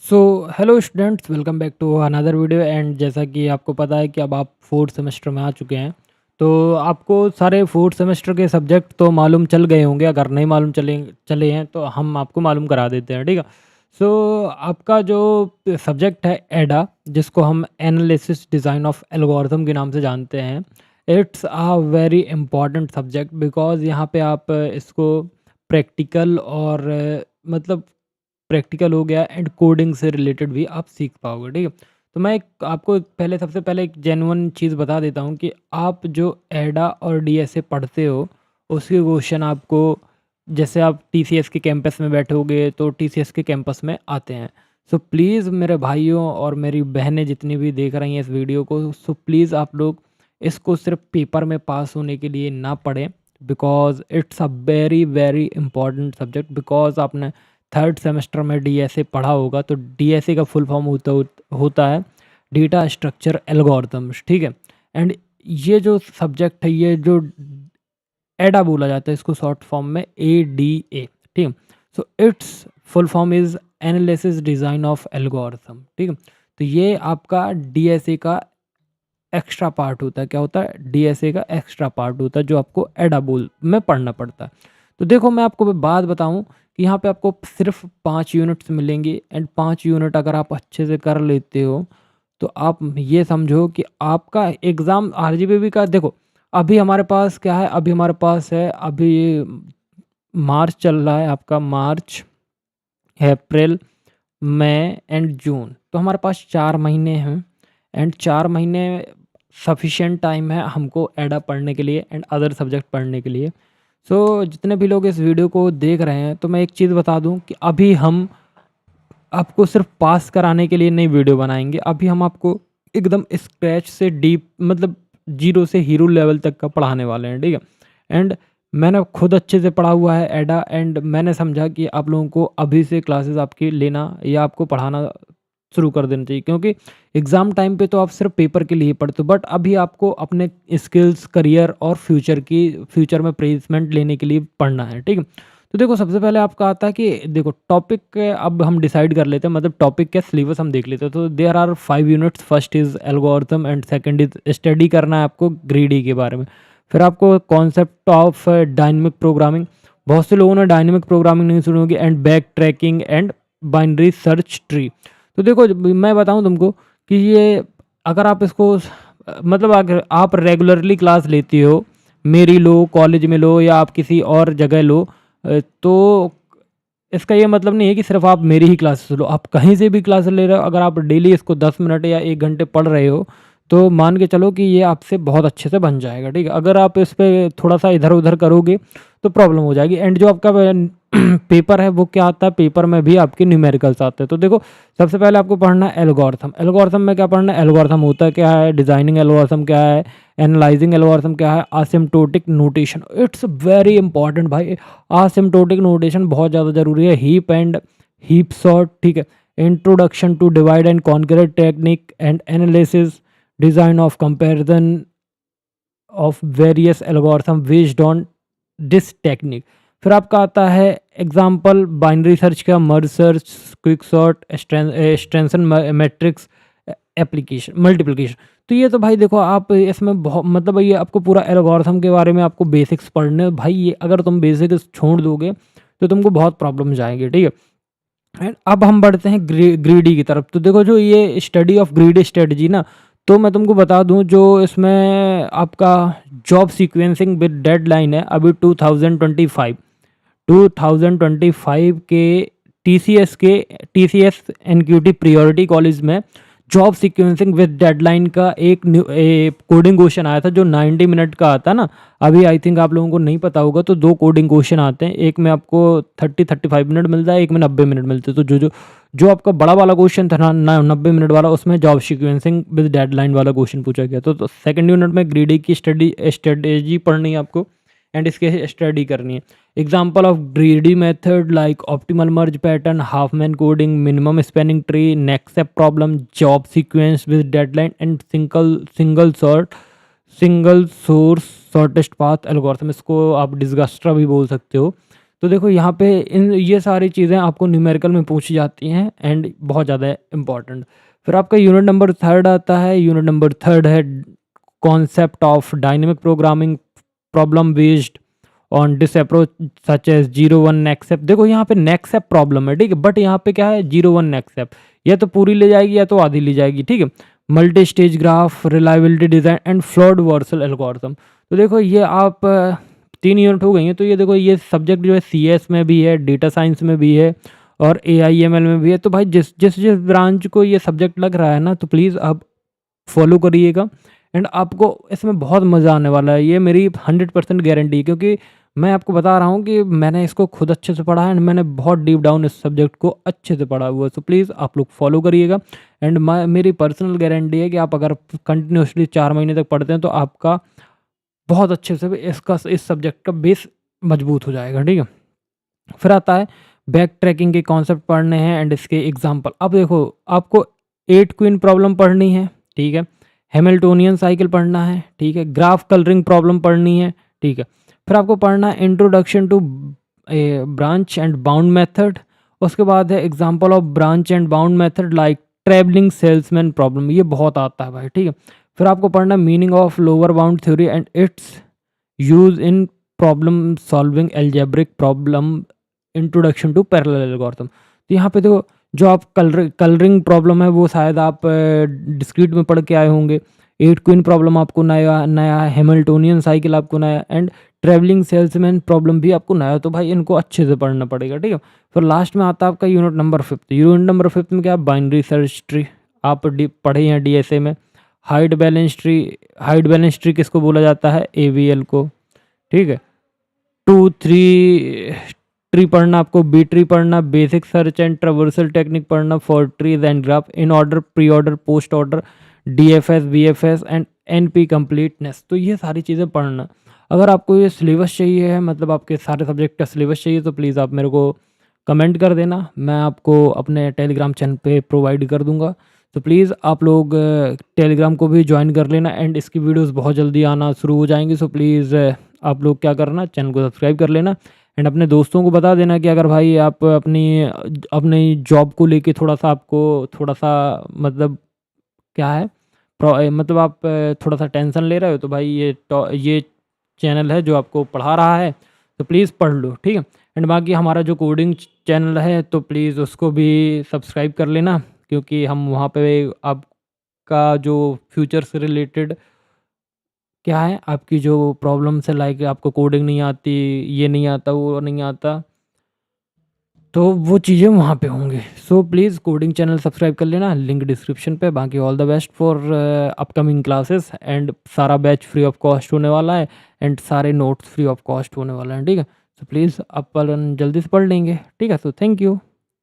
So hello students, welcome back to another video. And जैसा कि आपको पता है कि अब आप फोर्थ सेमेस्टर में आ चुके हैं, तो आपको सारे फोर्थ सेमेस्टर के सब्जेक्ट तो मालूम चल गए होंगे। अगर नहीं मालूम चले हैं तो हम आपको मालूम करा देते हैं, ठीक है। सो आपका जो सब्जेक्ट है एडा, जिसको हम एनालिसिस डिज़ाइन ऑफ एल्गोरिथम के नाम से जानते हैं, it's a very important subject because यहाँ पे आप इसको प्रैक्टिकल और मतलब प्रैक्टिकल हो गया एंड कोडिंग से रिलेटेड भी आप सीख पाओगे, ठीक है। तो मैं आपको सबसे पहले एक जेन्युइन चीज़ बता देता हूँ कि आप जो एडा और डीएसए पढ़ते हो, उसके क्वेश्चन आपको, जैसे आप टीसीएस के कैंपस में बैठोगे तो टीसीएस के कैंपस में आते हैं। सो प्लीज़ मेरे भाइयों और मेरी बहनें जितनी भी देख रही हैं इस वीडियो को, सो प्लीज़ आप लोग इसको सिर्फ पेपर में पास होने के लिए ना पढ़ें, because it's a very very important subject. Because आपने थर्ड सेमेस्टर में डीएसए पढ़ा होगा, तो डीएसए का फुल फॉर्म होता है डेटा स्ट्रक्चर एल्गोरिथम्स, ठीक है। एंड ये जो सब्जेक्ट है, ये जो एडा बोला जाता है, इसको शॉर्ट फॉर्म में एडीए, ठीक है। So it's full form is analysis design of algorithm, ठीक है। तो ये आपका डीएसए का एक्स्ट्रा पार्ट होता है। क्या होता है? डीएसए का एक्स्ट्रा पार्ट होता है, जो आपको एडा बोल में पढ़ना पड़ता है। तो देखो, मैं आपको बात बताऊं कि यहाँ पे आपको सिर्फ 5 यूनिट्स मिलेंगे, एंड 5 यूनिट अगर आप अच्छे से कर लेते हो तो आप ये समझो कि आपका एग्ज़ाम आरजीबीबी का, देखो अभी हमारे पास क्या है, अभी हमारे पास है, अभी मार्च चल रहा है, आपका मार्च, अप्रैल, मई एंड जून। तो हमारे पास 4 महीने हैं, एंड 4 महीने सफिशिएंट टाइम है हमको एडा पढ़ने के लिए एंड अदर सब्जेक्ट पढ़ने के लिए। सो जितने भी लोग इस वीडियो को देख रहे हैं, तो मैं एक चीज़ बता दूं कि अभी हम आपको सिर्फ पास कराने के लिए नहीं वीडियो बनाएंगे। अभी हम आपको एकदम स्क्रैच से डीप, मतलब जीरो से हीरो लेवल तक का पढ़ाने वाले हैं, ठीक है। एंड मैंने खुद अच्छे से पढ़ा हुआ है एडा, एंड मैंने समझा कि आप लोगों को अभी से क्लासेस आपकी लेना या आपको पढ़ाना शुरू कर देना चाहिए, क्योंकि एग्ज़ाम टाइम पे तो आप सिर्फ पेपर के लिए पढ़ते हो, बट अभी आपको अपने स्किल्स, करियर और फ्यूचर में प्लेसमेंट लेने के लिए पढ़ना है, ठीक है। तो देखो, सबसे पहले आपका आता है कि देखो टॉपिक अब हम डिसाइड कर लेते हैं, मतलब टॉपिक क्या, सिलेबस हम देख लेते हैं। तो there are 5 units. First is algorithm and second is study करना है आपको ग्रीडी के बारे में। फिर आपको कॉन्सेप्ट ऑफ डायनेमिक प्रोग्रामिंग, बहुत से लोगों ने डायनेमिक प्रोग्रामिंग नहीं सुनी होगी, and back tracking and binary search tree. तो देखो, मैं बताऊं तुमको कि ये, अगर आप इसको मतलब अगर आप रेगुलरली क्लास लेती हो, मेरी लो, कॉलेज में लो, या आप किसी और जगह लो, तो इसका ये मतलब नहीं है कि सिर्फ आप मेरी ही क्लासेस लो। आप कहीं से भी क्लास ले रहे हो, अगर आप डेली इसको 10 मिनट या 1 घंटे पढ़ रहे हो, तो मान के चलो कि ये आपसे बहुत अच्छे से बन जाएगा, ठीक है। अगर आप इस पे थोड़ा सा इधर उधर करोगे तो प्रॉब्लम हो जाएगी। एंड जो आपका पेपर है, वो क्या आता है, पेपर में भी आपके न्यूमेरिकल्स आते हैं। तो देखो, सबसे पहले आपको पढ़ना है एल्गोरिथम। एल्गोरिथम में क्या पढ़ना है, एल्गोरिथम होता क्या है, डिजाइनिंग एल्गोरिथम क्या है, एनालाइजिंग एल्गोरिथम क्या है, asymptotic notation. It's very important भाई। असिम्प्टोटिक नोटेशन बहुत ज़्यादा ज़रूरी है। हीप एंड हीप सॉर्ट, ठीक है। Introduction to divide and conquer technique and analysis, design of comparison of various algorithm based on this technique. फिर आपका आता है एग्जाम्पल बाइनरी सर्च का, merge search, quick sort, extension matrix, application, multiplication. तो ये तो भाई देखो, आप इसमें बहुत, मतलब ये आपको पूरा एल्गोरिथम के बारे में आपको बेसिक्स पढ़ने भाई। ये अगर तुम बेसिक्स छोड़ दोगे तो तुमको बहुत प्रॉब्लम जाएंगे, ठीक है। एंड अब हम बढ़ते हैं ग्रीडी की तरफ। तो देखो, जो ये स्टडी ऑफ ग्रीडी स्ट्रेटजी ना, तो मैं तुमको बता दूं, जो इसमें आपका जॉब सीक्वेंसिंग विद डेडलाइन है अभी 2025 के टीसीएस एनक्यूटी प्रियोरिटी कॉलेज में जॉब सीक्वेंसिंग विद डेडलाइन का एक कोडिंग क्वेश्चन आया था, जो 90 मिनट का आता है ना। अभी आई थिंक आप लोगों को नहीं पता होगा, तो 2 कोडिंग क्वेश्चन आते हैं, एक में आपको 35 मिनट मिलता है, एक में 90 मिनट मिलते हैं। तो जो जो जो आपका बड़ा वाला क्वेश्चन था ना, 90 मिनट वाला, उसमें जॉब सीक्वेंसिंग विद डेडलाइन वाला क्वेश्चन पूछा गया। तो सेकंड यूनिट में ग्रीडी की स्ट्रेटेजी पढ़नी है आपको, एंड इसके स्टडी करनी है। Example of greedy method like optimal merge pattern, half man coding, minimum spanning tree, next step problem, job sequence with deadline and single source shortest path algorithm. इसको आप डिस्गस्ट्रा भी बोल सकते हो। तो देखो यहाँ पे इन ये सारी चीज़ें आपको न्यूमेरिकल में पूछी जाती हैं एंड बहुत ज़्यादा इम्पॉर्टेंट। फिर आपका यूनिट नंबर 3 आता है। यूनिट नंबर 3 है concept of dynamic programming problem based on this approach such as 0 1 knapsack. देखो यहाँ पे नेक्सेप प्रॉब्लम है, ठीक है, बट यहाँ पे क्या है 0 1 नेक्सेप, या तो पूरी ले जाएगी या तो आधी ले जाएगी, ठीक है। Multi stage graph, reliability design and flawed Vercel algorithm. तो देखो ये आप 3 यूनिट हो गई हैं। तो ये देखो ये सब्जेक्ट जो है CS में भी है, डेटा साइंस में भी है और AIML में भी है। तो भाई जिस जिस जिस ब्रांच को ये सब्जेक्ट लग रहा है ना, तो प्लीज़ आप फॉलो करिएगा एंड आपको इसमें बहुत मज़ा आने वाला है। ये मेरी 100% गारंटी है, क्योंकि मैं आपको बता रहा हूँ कि मैंने इसको खुद अच्छे से पढ़ा है एंड मैंने बहुत डीप डाउन इस सब्जेक्ट को अच्छे से पढ़ा हुआ है। तो प्लीज़ आप लोग फॉलो करिएगा एंड मेरी पर्सनल गारंटी है कि आप अगर कंटिन्यूसली 4 महीने तक पढ़ते हैं तो आपका बहुत अच्छे से इस सब्जेक्ट का बेस मजबूत हो जाएगा, ठीक है। फिर आता है बैक ट्रैकिंग के कॉन्सेप्ट पढ़ने हैं एंड इसके एग्जाम्पल। अब देखो आपको 8 क्वीन प्रॉब्लम पढ़नी है, ठीक है, हैमिल्टोनियन साइकिल पढ़ना है, ठीक है, ग्राफ कलरिंग प्रॉब्लम पढ़नी है, ठीक है। फिर आपको पढ़ना है introduction to branch and bound method. उसके बाद है example of branch and bound method like travelling salesman problem, ये बहुत आता है भाई, ठीक है। फिर आपको पढ़ना meaning of lower bound theory and its use in problem solving algebraic problem, introduction to parallel algorithm. तो यहाँ पे देखो जो आप कलरिंग प्रॉब्लम है वो शायद आप डिस्क्रीट में पढ़ के आए होंगे। 8 क्वीन प्रॉब्लम आपको नया नया है, हैमिल्टोनियन साइकिल आपको नया एंड ट्रैवलिंग सेल्समैन प्रॉब्लम भी आपको नया। तो भाई इनको अच्छे से पढ़ना पड़ेगा, ठीक है। फिर लास्ट में आता है आपका यूनिट नंबर 5। यूनिट नंबर 5 में क्या, बाइनरी सर्च ट्री आप पढ़े हैं DSA में। हाइड बैलेंस ट्री किसको बोला जाता है, AVL को, ठीक है। 2 3 ट्री पढ़ना आपको, बी ट्री पढ़ना, basic search and traversal technique पढ़ना for trees and graph, in order, pre order, post order, DFS BFS and NP completeness. तो ये सारी चीज़ें पढ़ना। अगर आपको ये सिलेबस चाहिए है, मतलब आपके सारे सब्जेक्ट का सिलेबस चाहिए, तो प्लीज़ आप मेरे को कमेंट कर देना, मैं आपको अपने टेलीग्राम चैनल पे प्रोवाइड कर दूंगा। तो प्लीज़ आप लोग टेलीग्राम को भी ज्वाइन कर लेना एंड इसकी वीडियोस बहुत जल्दी आना शुरू हो जाएंगी। सो प्लीज़ आप लोग क्या करना, चैनल को सब्सक्राइब कर लेना एंड अपने दोस्तों को बता देना कि अगर भाई आप अपनी जॉब को लेके थोड़ा सा मतलब क्या है, मतलब आप थोड़ा सा टेंशन ले रहे हो, तो भाई ये चैनल है जो आपको पढ़ा रहा है, तो प्लीज़ पढ़ लो, ठीक है। एंड बाकी हमारा जो कोडिंग चैनल है तो प्लीज़ उसको भी सब्सक्राइब कर लेना, क्योंकि हम वहाँ पे आपका जो फ्यूचर से रिलेटेड क्या है, आपकी जो प्रॉब्लम्स है, लाइक आपको कोडिंग नहीं आती, ये नहीं आता, वो नहीं आता, तो वो चीज़ें वहाँ पे होंगी। So please coding channel subscribe कर लेना, लिंक डिस्क्रिप्शन पे। बाकी all the best for upcoming classes and सारा बैच फ्री ऑफ कॉस्ट होने वाला है एंड सारे नोट्स फ्री ऑफ कॉस्ट होने वाले हैं, ठीक है। सो प्लीज़ अपन जल्दी से पढ़ लेंगे, ठीक है। So thank you.